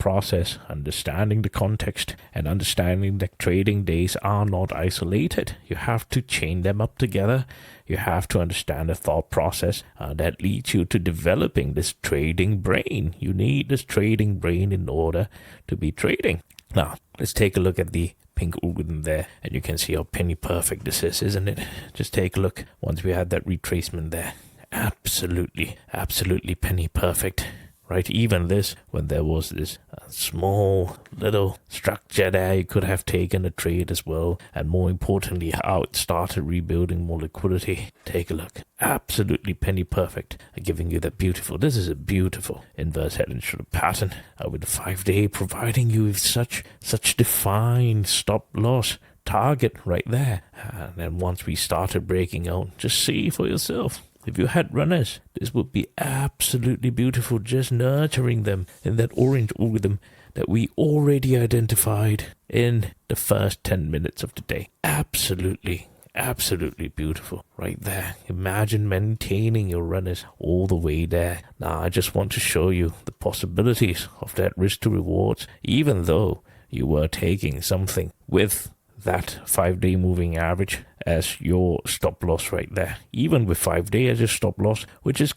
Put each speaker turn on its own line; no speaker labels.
process, understanding the context, and understanding that trading days are not isolated. You have to chain them up together. You have to understand the thought process that leads you to developing this trading brain. You need this trading brain in order to be trading. Now, let's take a look at the pink algorithm there, and you can see how penny perfect this is, isn't it? Just take a look once we had that retracement there. Absolutely penny perfect. Right, even this, when there was this small little structure there, you could have taken a trade as well. And more importantly, how it started rebuilding more liquidity. Take a look. Absolutely penny perfect. Giving you that beautiful, this is a beautiful inverse head and shoulder pattern with the 5-day, providing you with such defined stop loss target right there. And then once we started breaking out, just see for yourself. If you had runners, this would be absolutely beautiful, just nurturing them in that orange algorithm that we already identified in the first 10 minutes of the day. Absolutely beautiful right there. Imagine maintaining your runners all the way there. Now, I just want to show you the possibilities of that risk to rewards, even though you were taking something with that 5-day moving average as your stop loss right there. Even with 5-day as your stop loss, which is